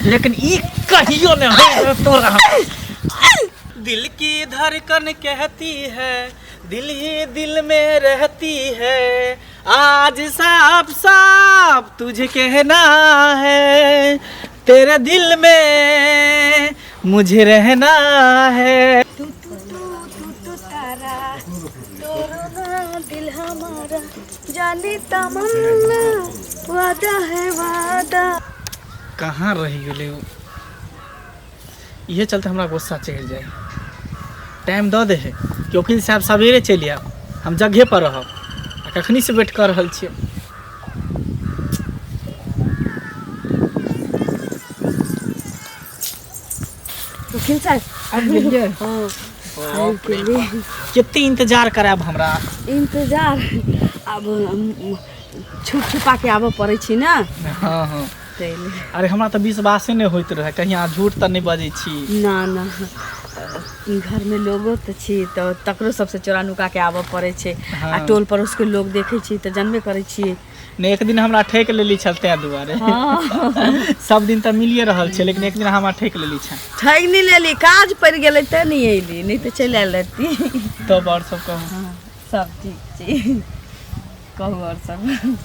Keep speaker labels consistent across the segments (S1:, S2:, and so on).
S1: लेकिन ई कहियो न हो तोरा। दिल की धड़कन कहती है, दिल ही दिल में रहती है, आज साफ साफ तुझे कहना है, तेरे दिल में मुझे रहना है।
S2: तू तारा तोरना दिल हमारा, जानी तमन्ना वादा है वादा।
S1: कहाँ रही गेले? ये चलते हमरा गुस्सा चढ़ जाए। टाइम दऽ दे है कि वकील साहब सवेरे चलि आयब, हम जगह पर रहब। आ कखनी से वेट कर रहल छियै।
S2: वकील साहब आबि गेलियै। हाँ
S1: कते इंतजार करायब हमरा?
S2: इंतजार अब छुप छुपा के आबऽ पड़ै छी ना।
S1: हाँ हाँ। अरे हमरा तो विश्वासे नहीं होइत रहे, कहीं अहाँ झूठ तो नहीं बजै छी?
S2: ना ना, घर में लोगो तो छी तो तकरो सबसे चोरा नुका के आबऽ पड़े छै।
S1: हाँ।
S2: आ टोल पड़ोस के लोग देखे छी तो जानबे करे छी।
S1: ने एक दिन हमरा ठेक लेली छलते दुआरे।
S2: हाँ।
S1: सब दिन तो मिलिए रहल छै, लेकिन एक दिन हमरा ठेक लेली छ।
S2: ठग नहीं लेली, काज पड़ गेलै त नहीं अइली, नहीं तो चल आयल रहती।
S1: तब और सब कहू?
S2: हाँ, सब ठीक छी। कहू और सब?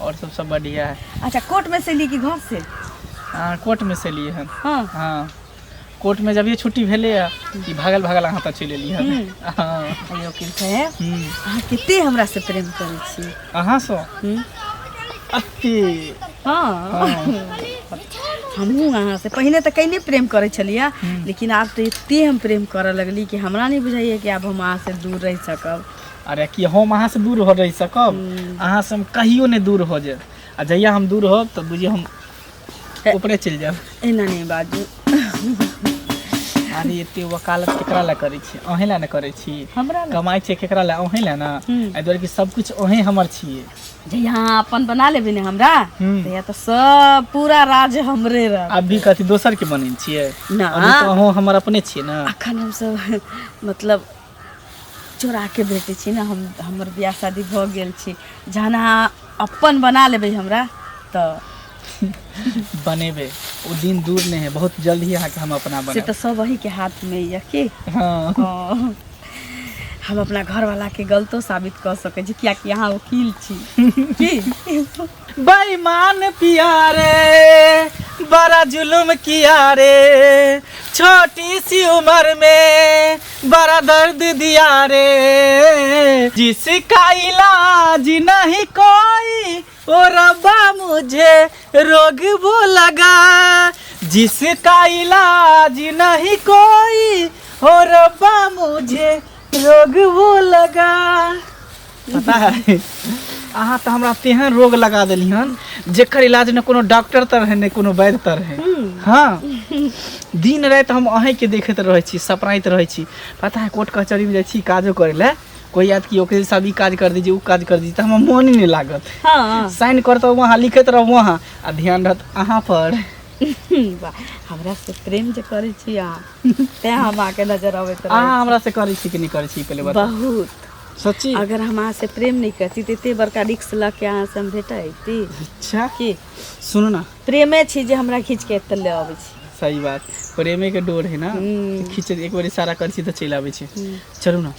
S1: और सब बढ़िया है।
S2: अच्छा, कोर्ट में से ली कि घर से?
S1: हाँ, कोर्ट में से लिए हैं।
S2: हाँ
S1: हाँ, कोर्ट में जब ये छुट्टी भेले कि भागल भागल अहाँ तक चलि एली हन। हाँ
S2: वकील साहब, अहाँ कते हमरा से प्रेम करै छी?
S1: अहाँ सो अति।
S2: हाँ, हमहूँ अहाँ से पहले तो कहीं प्रेम करे छलिए, लेकिन अब तो इतने हम प्रेम करे लगली कि हमरा नहीं बुझाइए कि अब हम अहाँ से दूर रह सकब।
S1: अरे कि हम अहाँ से दूर हो रही सकब? अहाँ से हम कहियो नहीं दूर हो जाए। आ जहिया हम दूर हो तो बुझिए हम ऊपरे चल जाए।
S2: एना नहीं बाजू।
S1: अरे एते वकालत केकरा ला करै छी? अहें ला न करै छी?
S2: हमरा
S1: कमाई छै केकरा ला? अहें ला ना। एहि दुआरे कि सब कुछ अहें हमर छिए।
S2: जे यहाँ अपन बना लेबे ने हमरा, तो या तो सब पूरा राज हमरे रह।
S1: अभी कथी दोसर के बनै छिए?
S2: ना,
S1: अभी तो अहों हमर अपने छिए ना।
S2: अखन हम सब मतलब चोरा के बेटे छी ना। हम हमर बियाह शादी भ गेल छी। जहन अहाँ अपन बना लेबे हमरा तो
S1: बनेबे। वो दिन दूर नहीं है, बहुत जल्द ही आके हम अपना बने।
S2: से तो सब वही के हाथ में है कि
S1: हाँ।
S2: हाँ। हम अपना घर वाला के गलतो साबित कर सके छी, क्या कि यहाँ वकील छी की?
S1: बेईमान प्यारे बड़ा जुल्म किया रे, छोटी सी उम्र में बड़ा दर्द दिया रे, जिसका इलाज नहीं कोई ओ रब्बा मुझे रोग वो लगा, जिसका इलाज नहीं कोई ओ रब्बा मुझे रोग वो लगा। पता है अहाँ तो हमरा तेहन रोग लगा देली हन जेकर इलाज न कोनो डॉक्टर तर है न कोनो वैद्य तर है। हाँ, दिन रात हम अहें के देखते रहे छी, सपनाइत रहे छी। पता है कोर्ट कचहरी में जाई छी काजो करे ले, कोई याद कि ओके सब ई काज कर दीजिए, उ काज कर दीजिए, तो हम मन ही नहीं लागत।
S2: हाँ।
S1: साइन करते वहाँ लिखत रह वहाँ आ ध्यान रहत अहाँ पर।
S2: हमरा से प्रेम जे करे छी अहाँ, ते हम आके नजर आबैत रहे।
S1: अहाँ हमरा से करे छी कि नहीं करे छी पहले बता?
S2: बहुत।
S1: सच्ची?
S2: अगर हम अहाँ से प्रेम नहीं करती तो इतने बड़का रिक्स लग के अहाँ से हम भेटैती।
S1: अच्छा
S2: की
S1: सुनो ना,
S2: प्रेमे छी जे हमरा खींच के एतऽ ले आबै छी।
S1: सही बात, प्रेमे के डोर है ना, खींच एक बार इशारा कर छी तो चल आबै छी। चलू ना,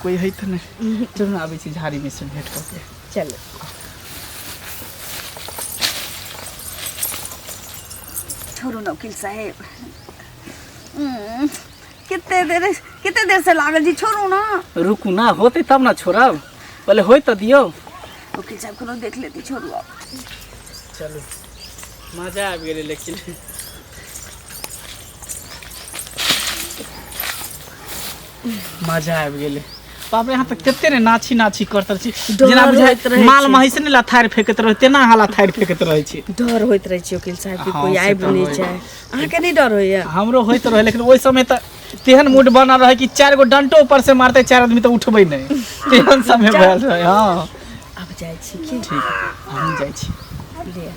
S1: कोई है तो नहीं? चलू ना, आबै छी झाड़ी में से भेंट करके।
S2: चलो। छोड़ू ना वकील साहेब, कितने देर से लागल जी, छोड़ू ना।
S1: रुकू ना, होते तब ना छोड़ब, पहले होय तो दियो।
S2: वकील साहब को देख लेती, छोड़ू आप।
S1: चलो, मजा आ गेले लेकिन। मजा आ गेले। बाप रे, यहाँ तक कितने ने नाची नाची करत छी, जेना बुझाय माल महिष ने लाथार फेकत रहे तेना हाला थार फेकत रहे छी।
S2: डर होइत रहे छी वकील साहब कि कोई आइब नहीं जाए। अहाँ के नहीं डर होइया?
S1: हमरो होइत रहे, लेकिन ओइ समय त तेहन मूड बना रहे कि 4 गो डंटो ऊपर से मारते 4 आदमी तो उठबै नहीं, तेहन समय भेल रहे। हां,
S2: अब जाय छी की?
S1: ठीक, हम जाय छी।
S2: ले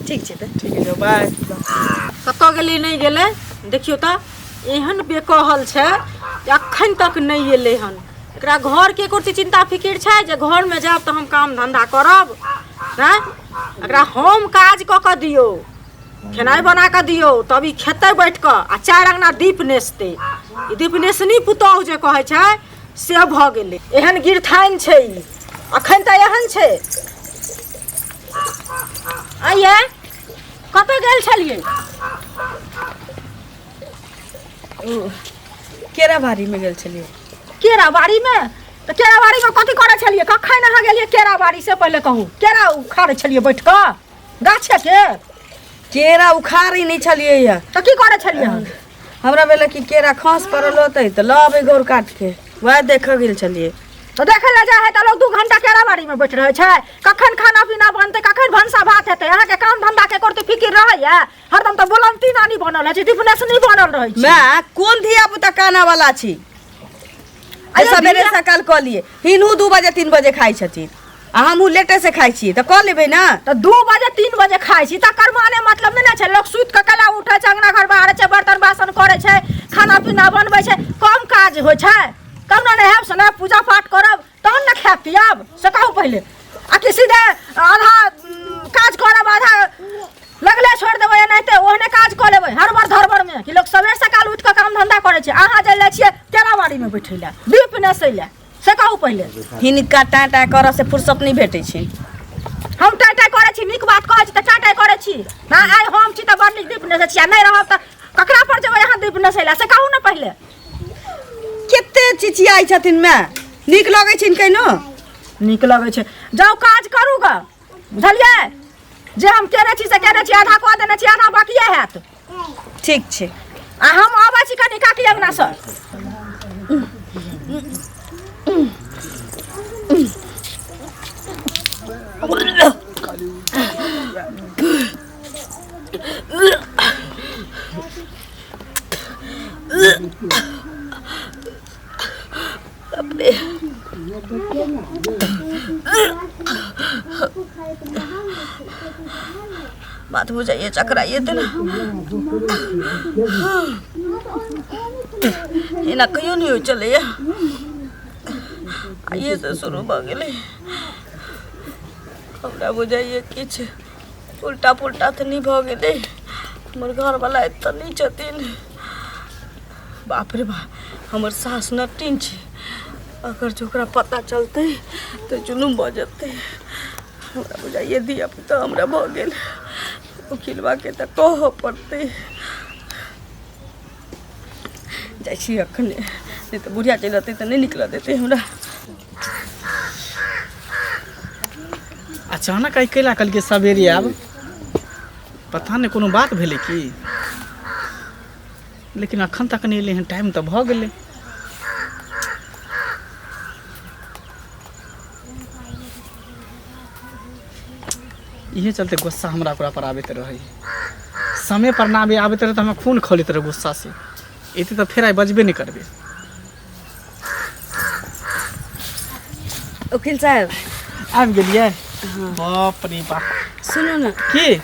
S2: ठीक छै त
S1: ठीक है, बाय।
S3: कतऽ गेली नहीं गेले देखियो त, एहन बेकहल छै अखन तक नहीं एले हन। एकरा घर के कुर्ती चिंता फिकिर छै जे घर में जाब तो हम काम धंधा करब हैं एकरा हम काज क के दियो खेनाई बना के दियो तब ई खेते बैठ के आ 4 अंगना दीप नेसते ई दीप नेसनी पुतौह जे कहै छै से भ गेलै एहन गिरथाइन छै ई अखन त एहन छै आइए कतऽ गेल छलियै
S2: केराबाड़ी में गेल छलियै
S3: केराबाड़ी में तो केराबाड़ी में कथी करे छलियै कखन अहाँ गेलियै केराबाड़ी से पहले कहू केरा उखाड़े छलियै बैठ कऽ गाछे के
S2: केरा उखाड़ी नहीं छलियै या
S3: तो की करे छलियै अहाँ?
S2: हमरा बेला कि केरा खास पड़ल होतै त लबे गोर काट के वह देख गेल छलियै
S3: तो देखे ले जा है तो लोग 2 घंटा केराबाड़ी में बैठ रहे छै कखन खाना पीना बनते कखन भंसा भात हेतै अहाँ के काम धंधा के करते फिकिर रहैया हरदम तो बोलंती नानी बनल है दीपनेस नहीं बनल रहै छै
S2: मैं कौन धिया पुता काना वाला छी आई सवेरे सकाल क लिए हिनू 2 बजे 3 बजे खाई छथिन आ हमहू लेटे से खाई छी त क लेबै ना
S3: तो 2 बजे 3 बजे खाई छी तकर माने मतलब नहीं छै लोग सुत के कला उठै छै अंगना घर बाहर छै बर्तन बासन करे छै खाना पीना बनबै छै कम काज होय छै कम ना नहाब सुनाब पूजा पाठ करब तहन ना खाब पियब से कहू पहले आ कि सीधे आधा काज करब आधा लगले छोड़ देबै एनाहिते ओहने काज क लेबै हड़बड़ धड़बड़ में कि लोग सवेर सकाल उठ के काम धंधा करे छै अहाँ जे ले छियै केराबाड़ी में बैठै ले दीप नेसै ले से कहू पहले
S2: हिनका टाटा कर से फुर्सत नहीं भेटै छै
S3: हम टाटा करे छी नीक बात कहै छी त टाटा करे छी ना आइ हम छी त बड़ नीक दीप नेसै छी आ नहीं रहब त ककरा पर जेबै अहाँ दीप नेसै ले से कहू ना पहले
S2: केते चिचियाई छथिन मैं नीक लगै छै कहिनो
S3: नीक लगै छै जाओ काज करू ग बुझलियै जे हम केने छी से केने छी आधा कऽ देने छी आधा बाकिए हैत
S2: ठीक छै
S3: आ हम आबै छी कनि काकी अंगना से
S2: बात बुझाइए चकराइए थे ना एना कहियो नहीं हो चले आइए से शुरू भ गेलै हमरा बुझाइए किछ उल्टा पुल्टा तो नहीं भ गेलै हमर घर वाला एत नहीं छथिन बाप रे बाप हमर सास नटिन छै अगर जो ओकरा पता चलते तो जुलूम भ जेतै हमरा बुझाइए धिया पुता हमरा भ गेल उकिलवा के तो कह पड़ते जाइ छी अखने नहीं तो बुढ़िया चल आते तो नहीं निकल देते हमरा
S1: अचानक आई कैला कल के सवेरे आब पता नहीं कोनो बात भेलै की लेकिन अखन तक नहीं एलै हन टाइम तो भ गेलै इहे चलते गुस्सा हमरा ओकरा पर आबैत रहे समय पर ना आबैत रहे तो हमें खून खोलैत रहे गुस्सा से एते तो फिर आई बजबे नहीं करबे
S2: वकील साहब
S1: आबि गेलिए बाप रे बाप
S2: सुनो ना
S1: की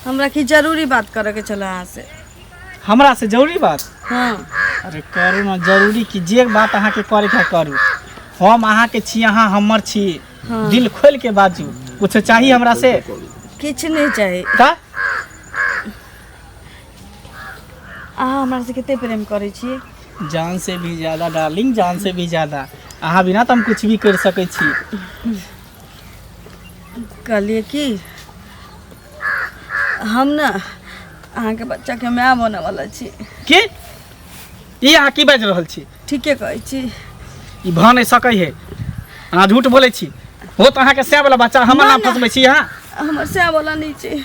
S2: हमरा की जरूरी बात करे के चला अहाँ से
S1: हमरा से जरूरी बात
S2: हाँ
S1: अरे करू ना जरूरी की जे बात अहाँ के करे के करू हम अहाँ के छी अहाँ हमर छी
S2: हाँ।
S1: दिल खोल के बाजू कुछ चाहिए हमरा से
S2: किछ नहीं चाहिए
S1: का
S2: अहाँ हमरा से कितने प्रेम करे छी
S1: जान से भी ज्यादा डार्लिंग जान से भी ज्यादा अहाँ बिना तो हम कुछ भी कर सके छी
S2: कहलिए कि हम ना अहाँ के बच्चा के माय बने वाला छी
S1: की ई अहाँ की बाजि रहल छी
S2: ठीके कहै छी
S1: ई भ नहीं सकै है अहाँ झूठ बोले छी हो तो अहाँ के सै वाला बच्चा हमर नाम फसबै छी अहाँ
S2: हमर सै वाला नहीं छी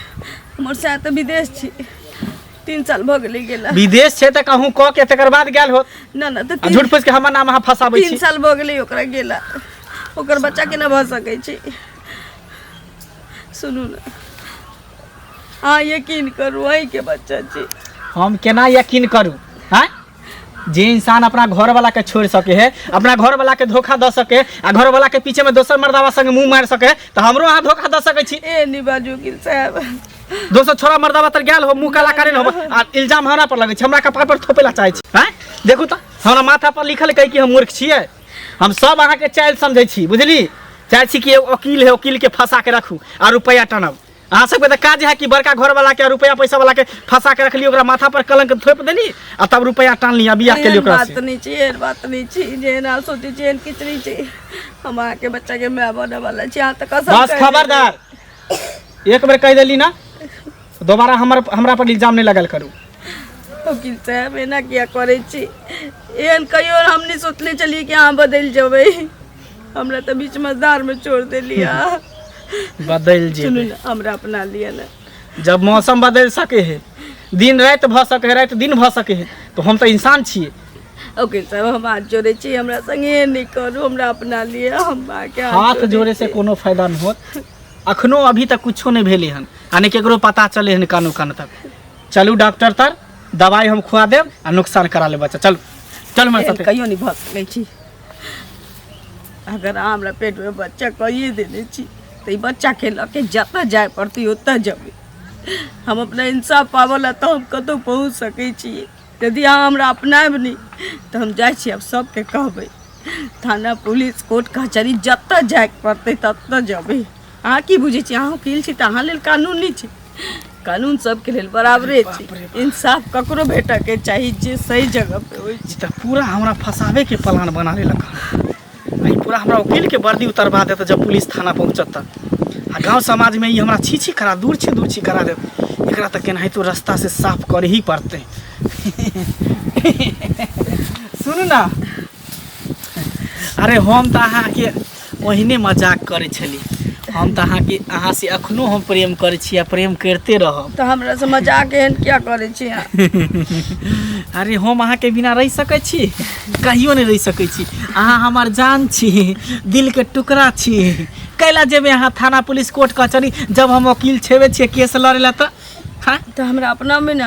S2: हमर सै तो विदेश छी 3 साल भ गेलै गेला
S1: विदेश छै त कहूँ क के तकर बाद गेल होत
S2: ना ना तो
S1: आ झूठ पूछ के हमर नाम अहाँ फसाबै
S2: 3
S1: छी
S2: साल भ गेलै ओकरा गेला ओकर बच्चा के ना भ सकै छी सुनू ना हाँ यकीन करू अहीं के बच्चा छी
S1: हम केना यकीन करू हैं जे इंसान अपना घर वाला के छोड़ सके है अपना घर वाला के धोखा द सके आ घर वाला के पीछे में दोसर मर्दावा संग मुंह मार सके तो हमरो अहाँ धोखा द सके छी
S2: ए नहीं बाजू वकील साहब
S1: दोसर छोरा मर्दावा तर गेल हो मुंह काला करे हो आ इल्जाम हमरा पर लगे छै हमरा कपार पर थोपेला चाहे छी हैं देखू त हमरा माथा पर लिखल कहि कि हम मूर्ख छियै हम सब अहाँ के चाइल समझै छी बुझली। चाहे छी कि वकील है, वकील के फंसा के रखू आ रुपया टानब। अहाँ सबके तो काज है कि बड़का घर वाला के रुपया पैसा वाला के फंसा के रखली, ओकरा माथा पर कलंक थोप देली आ तब रुपया टान लिया बियाह के लिए ओकरा से।
S2: बात नहीं छी, बात नहीं छी, जे ना सोचे छी किचरी छी। हम आके बच्चा के मैं बने वाला छी। यहां तक
S1: बस खबरदार, एक बार कह देली ना दोबारा हमरा पर इल्जाम नहीं लगल करू।
S2: वकील साहब एना किया करे छी? एहन कहियो हम नहीं सोचले चलिए कि अहाँ बदल जेबै। हमरा तो बीच मजदार में छोड़ देलिया।
S1: बदल जे
S2: सुनू ना, हमरा अपना लिया ना।
S1: जब मौसम बदल सके है, दिन रात भ सके है, रात दिन भ सके है, तो हम तो इंसान छिए।
S2: वकील साहब हम हाथ जोड़े छी, हमरा संगे नहीं करू, हमरा अपना लिया। हम आके
S1: हाथ जोड़े से कोनो फायदा नहीं होत। अखनो अभी तक कुछो नहीं भेले हन, आने केकरो पता चले हन कानो कान तक। चलू डॉक्टर तर, दवाई हम खुआ देब आ नुकसान करा ले बच्चा। चल चल मेरे साथ।
S2: कहियो नहीं भग सकै छी। अगर हमरा पेट में बच्चा कहिए देने छी तो बच्चा के लके जतऽ जाए पड़ती ओतऽ जेबै। हम अपना इंसाफ पावला तो हम कतौ पहुँच सकै छी। यदि अहाँ हमरा अपनाएब नहीं तो हम जाइ छी, अब सबके कहबै। थाना पुलिस कोर्ट कचहरी जतऽ जाए पड़तै ततऽ जेबै। अहाँ की बुझै छी? अहाँ वकील छी तऽ अहाँ लेल कानून नहीं छै। कानून सबके लेल बराबरे छै। इंसाफ ककरो भेटऽ के चाही जे सही जगह पे होइ छै।
S1: त पूरा हमरा फंसावे के प्लान बना लेलक। आई पूरा हमरा वकील के वर्दी उतरवा देत जब पुलिस थाना पहुंचत आ गांव समाज में ई हमरा छी करा दूर छी करा देत। एकरा त केनाहितो रास्ता से साफ करे ही पड़ते। सुनू ना, अरे हम त अहाँ के ओहिने मजाक करे छली। हम तो अहाँ से अखनो हम प्रेम करे छी आ प्रेम करते रहब।
S2: तो हमरा से मजाक एहन क्या करे छी?
S1: अरे हम अहाँ के बिना रह सकै छी? कहियो नहीं रह सकै छी। अहाँ हमार जान छी, दिल के टुकड़ा छी। कैला जेबे अहाँ थाना पुलिस कोर्ट कचहरी जब हम वकील छेबे छिए केस लड़ेला त? हाँ
S2: तो हमरा अपना में ना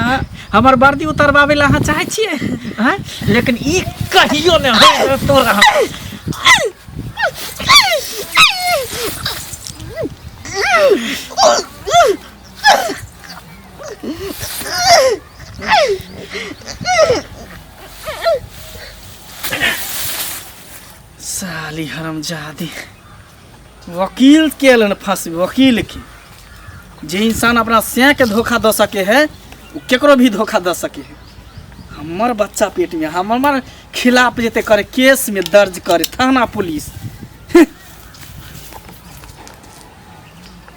S1: हमार वर्दी उतरवावे ला अहाँ चाहे छिए? हाँ लेकिन ई कहियो नहीं हो तोरा। साली हरामजादी वकील के लन फंस। वकील के जे इंसान अपना से के धोखा दे सके है वो केकरो भी धोखा दे सके है। हमर बच्चा पेट में हमर खिलाफ जेते करे केस में दर्ज करे थाना पुलिस